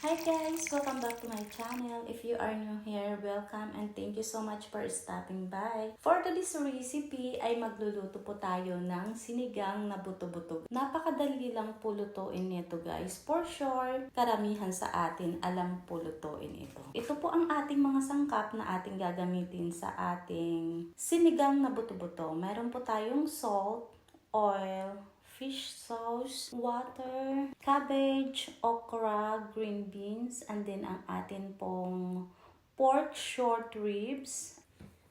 Hi guys! Welcome back to my channel. If you are new here, welcome and thank you so much for stopping by. For today's recipe ay magluluto po tayo ng sinigang na buto-buto. Napakadali lang po lutuin nito guys. For sure, karamihan sa atin alam po lutuin ito. Ito po ang ating mga sangkap na ating gagamitin sa ating sinigang na buto-buto. Meron po tayong salt, oil, fish sauce, water, cabbage, okra, green beans, and then ang atin pong pork short ribs.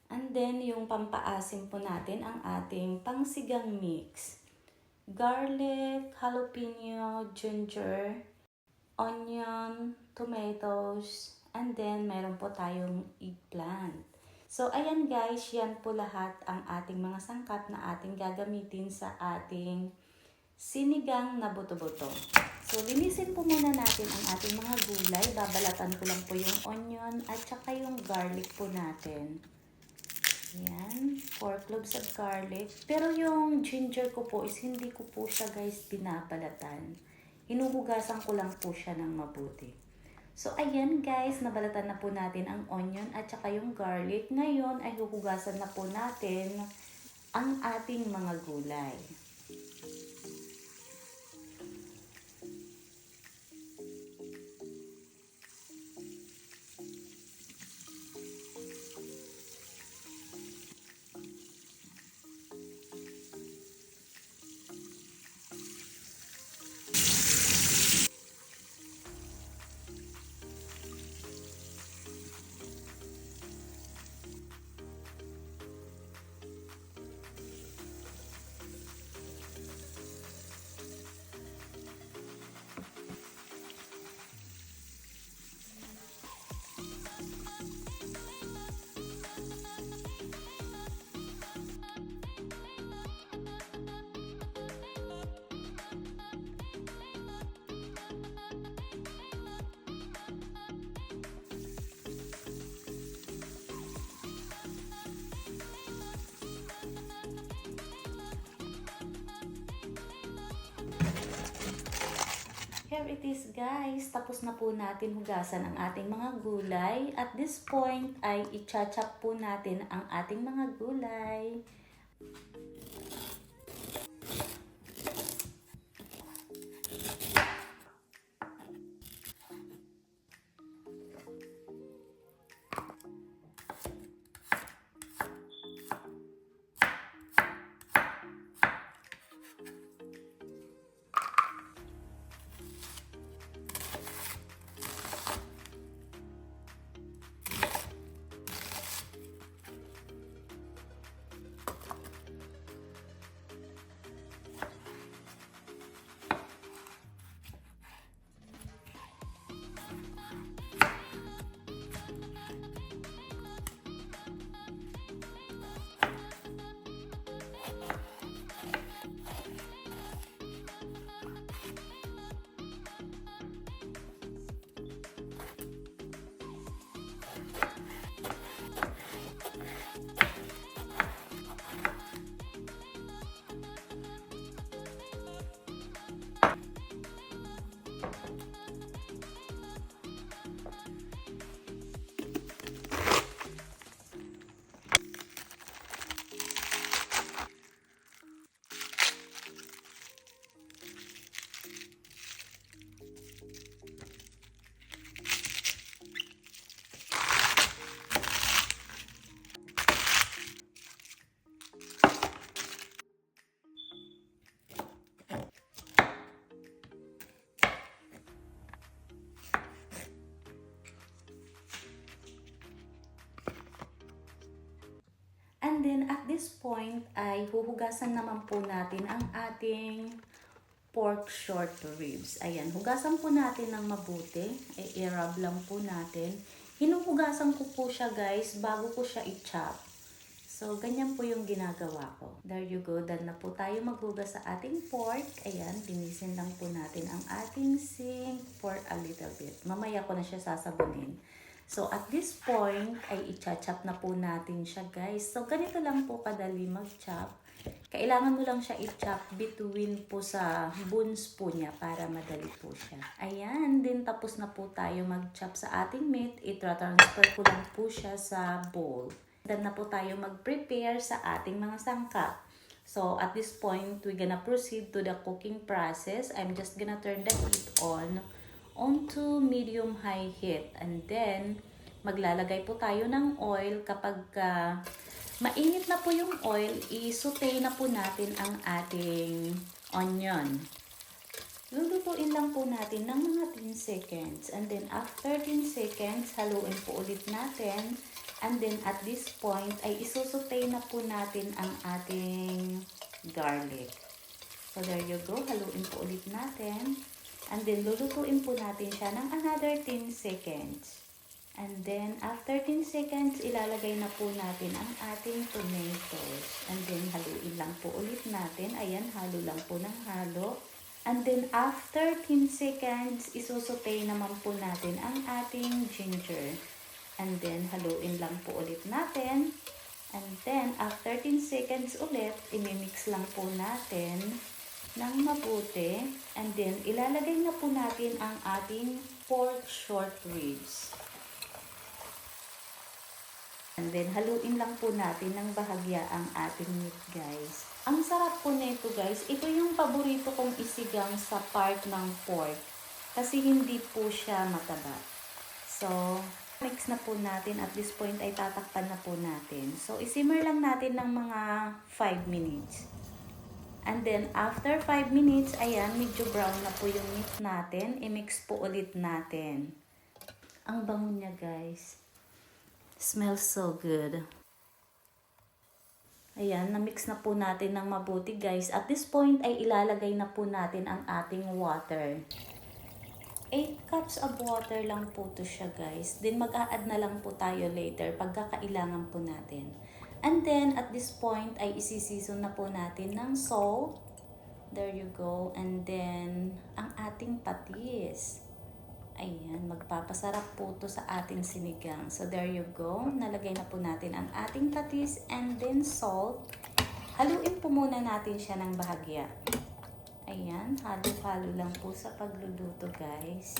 And then yung pampaasim po natin ang ating pangsigang mix. Garlic, jalapeno, ginger, onion, tomatoes, and then meron po tayong eggplant. So, ayan guys, yan po lahat ang ating mga sangkap na ating gagamitin sa ating sinigang na buto-buto. So, linisin po muna natin ang ating mga gulay. Babalatan ko lang po yung onion at saka yung garlic po natin. Ayan, 4 cloves of garlic. Pero yung ginger ko po is hindi ko po siya guys binabalatan. Hinuhugasan ko lang po siya ng mabuti. So, ayan guys, nabalatan na po natin ang onion at saka yung garlic. Ngayon ay huhugasan na po natin ang ating mga gulay. Here it is guys, tapos na po natin hugasan ang ating mga gulay. At this point ay i-chop po natin ang ating mga gulay. And then at this point ay huhugasan naman po natin ang ating pork short ribs. Ayan, hugasan po natin ng mabuti. I-rub lang po natin. Hinuhugasan ko po siya guys bago ko siya i-chop. So, ganyan po yung ginagawa ko. There you go. Done na po tayo maghugas sa ating pork. Ayan, linisin lang po natin ang ating sink for a little bit. Mamaya ko na siya sasabunin. So, at this point, ay i-chop na po natin siya, guys. So, ganito lang po kadali mag-chop. Kailangan mo lang siya i-chop between po sa bones po niya para madali po siya. Ayan, din tapos na po tayo mag-chop sa ating meat. I-transfer ko lang po siya sa bowl. Then na po tayo mag-prepare sa ating mga sangkap. So, at this point, we're gonna proceed to the cooking process. I'm just gonna turn the heat onto medium-high heat. And then, maglalagay po tayo ng oil. Kapag mainit na po yung oil, i-saute na po natin ang ating onion. Lulutuin lang po natin ng mga 10 seconds. And then after 10 seconds, haluin po ulit natin. And then at this point, ay isusutay na po natin ang ating garlic. So there you go, haluin po ulit natin. And then lulutuin po natin siya ng another 10 seconds. And then, after 10 seconds, ilalagay na po natin ang ating tomatoes. And then, haluin lang po ulit natin. Ayan, halo lang po ng halo. And then, after 10 seconds, isusutay naman po natin ang ating ginger. And then, haluin lang po ulit natin. And then, after 10 seconds ulit, imimix lang po natin ng mabuti. And then, ilalagay na po natin ang ating pork short ribs. And then, haluin lang po natin ng bahagya ang ating meat, guys. Ang sarap po nito, guys. Ito yung paborito kong isigang sa part ng pork. Kasi hindi po siya mataba. So, mix na po natin. At this point ay tatakpan na po natin. So, isimmer lang natin ng mga 5 minutes. And then, after 5 minutes, ayan, medyo brown na po yung meat natin. I-mix po ulit natin. Ang bango niya, guys. Smells so good. Ayan, na-mix na po natin ng mabuti, guys. At this point ay ilalagay na po natin ang ating water. 8 cups of water lang po to siya, guys. Then mag-a-add na lang po tayo later pagkakailangan po natin. And then at this point ay isi-season na po natin ng salt. There you go. And then ang ating patis. Ayan, magpapasarap po to sa ating sinigang. So, there you go. Nalagay na po natin ang ating patis and then salt. Haluin po muna natin siya ng bahagya. Ayan, halo-halo lang po sa pagluluto, guys.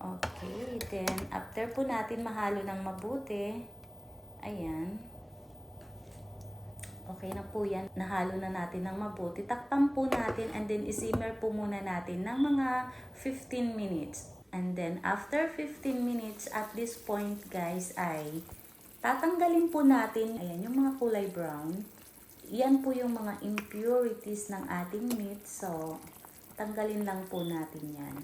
Okay, then after po natin mahalo ng mabuti, ayan. Okay na po yan. Nahalo na natin ng mabuti. Takpan po natin and then isimmer po muna natin ng mga 15 minutes. And then after 15 minutes, at this point, guys, ay tatanggalin po natin, ayan, yung mga kulay brown. Yan po yung mga impurities ng ating meat. So, tanggalin lang po natin yan.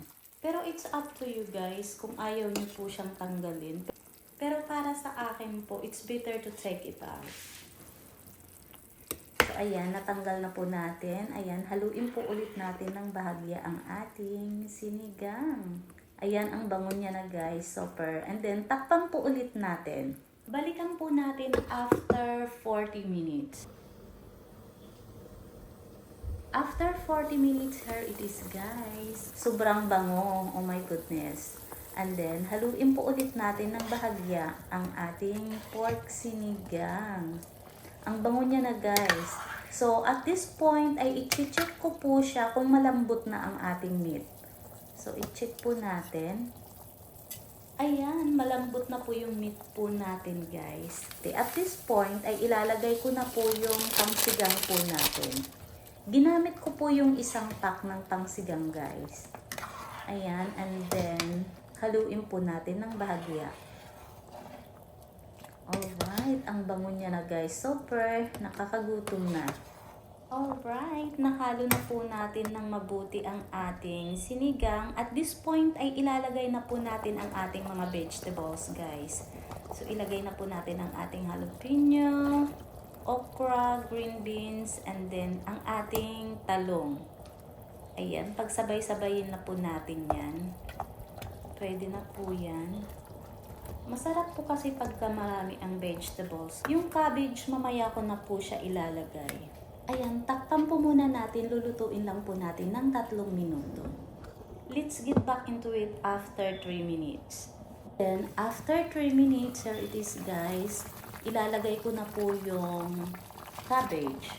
Pero it's up to you, guys, kung ayaw niyo po siyang tanggalin. Pero para sa akin po, it's better to take it out. So, ayan, natanggal na po natin. Ayan, haluin po ulit natin ng bahagya ang ating sinigang. Ayan, ang bango niya na, guys. Super. And then, takpan po ulit natin. Balikan po natin after 40 minutes. After 40 minutes, here it is, guys. Sobrang bango. Oh my goodness. And then, haluin po ulit natin ng bahagya ang ating pork sinigang. Ang bango niya na, guys. So, at this point, ay i-check ko po siya kung malambot na ang ating meat. So, i-check po natin. Ayan, malambot na po yung meat po natin, guys. At this point, ay ilalagay ko na po yung pangsigang po natin. Ginamit ko po yung isang pack ng pangsigang, guys. Ayan, and then, haluin po natin ng bahagya. Alright, ang bango niya na, guys. Super, nakakagutom na. Alright, nahalo na po natin ng mabuti ang ating sinigang. At this point ay ilalagay na po natin ang ating mga vegetables, guys. So, ilagay na po natin ang ating jalapeno, okra, green beans, and then ang ating talong. Ayan, pagsabay-sabayin na po natin yan. Pwede na po yan. Masarap po kasi pagka marami ang vegetables. Yung cabbage, mamaya ko na po siya ilalagay. Ayan, takpan po muna natin. Lulutuin lang po natin ng 3 minuto. Let's get back into it after 3 minutes. Then, after 3 minutes, here it is, guys. Ilalagay ko na po yung cabbage.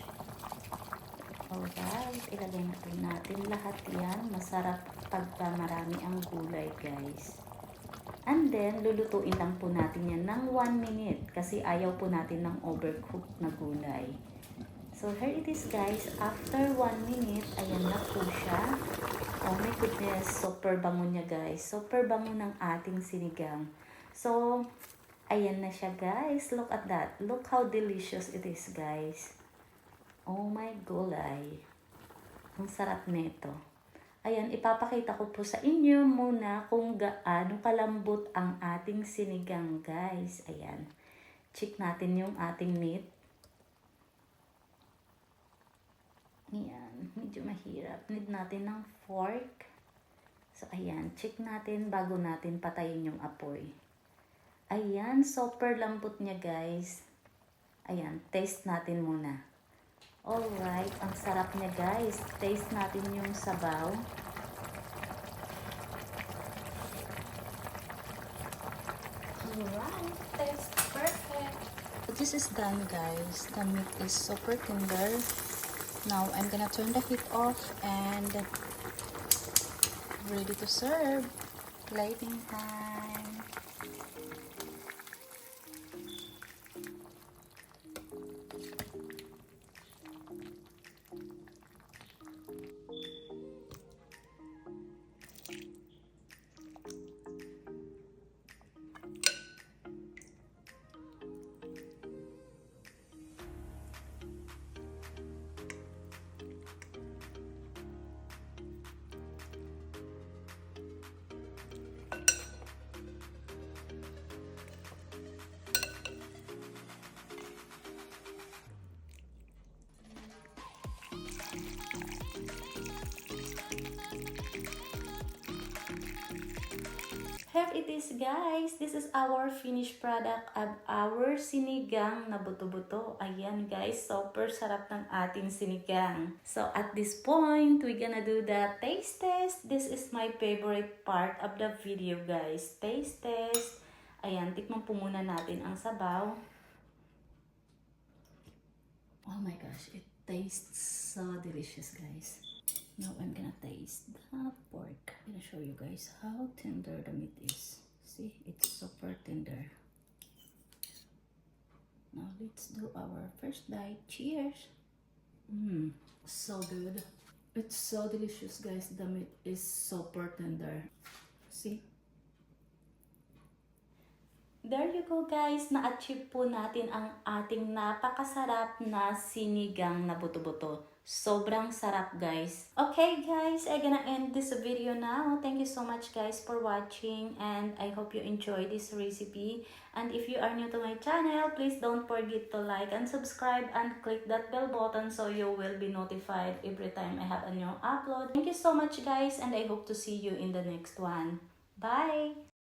Alright, ilagay natin lahat yan. Masarap pagka marami ang gulay, guys. And then, lulutuin lang po natin yan ng 1 minute kasi ayaw po natin ng overcooked na gulay. So, here it is, guys. After 1 minute, ayan na po siya. Oh my goodness, super bango niya, guys. Super bango ng ating sinigang. So, ayan na siya, guys. Look at that. Look how delicious it is, guys. Oh my gulay. Ang sarap nito. Ayan, ipapakita ko po sa inyo muna kung gaano kalambot ang ating sinigang, guys. Ayan. Check natin yung ating meat. Ayan, medyo mahirap. Need natin ng fork. So, ayan, check natin bago natin patayin yung apoy. Ayan, super lambot niya, guys. Ayan, taste natin muna. Alright, ang sarap niya, guys. Taste natin yung sabaw. Alright, tastes perfect. This is done, guys. The meat is super tender. Now, I'm gonna turn the heat off and ready to serve. Plating time. Here it is, guys. This is our finished product of our sinigang na buto-buto. Ayan, guys. Super sarap ng ating sinigang. So, at this point, we're gonna do the taste test. This is my favorite part of the video, guys. Taste test. Ayan, tikman po muna natin ang sabaw. Oh my gosh, it tastes so delicious, guys. Now I'm gonna taste the pork. I'm gonna show you guys how tender the meat is. See, it's super tender. Now let's do our first bite. Cheers! So good. It's so delicious, guys. The meat is super tender. See? There you go, guys. Na-achieve po natin ang ating napakasarap na sinigang na buto-buto. Sobrang sarap, guys. Okay, guys, I'm gonna end this video now. Thank you so much, guys, for watching, and I hope you enjoy this recipe. And if you are new to my channel, please don't forget to like and subscribe and click that bell button so you will be notified every time I have a new upload. Thank you so much, guys, and I hope to see you in the next one. Bye!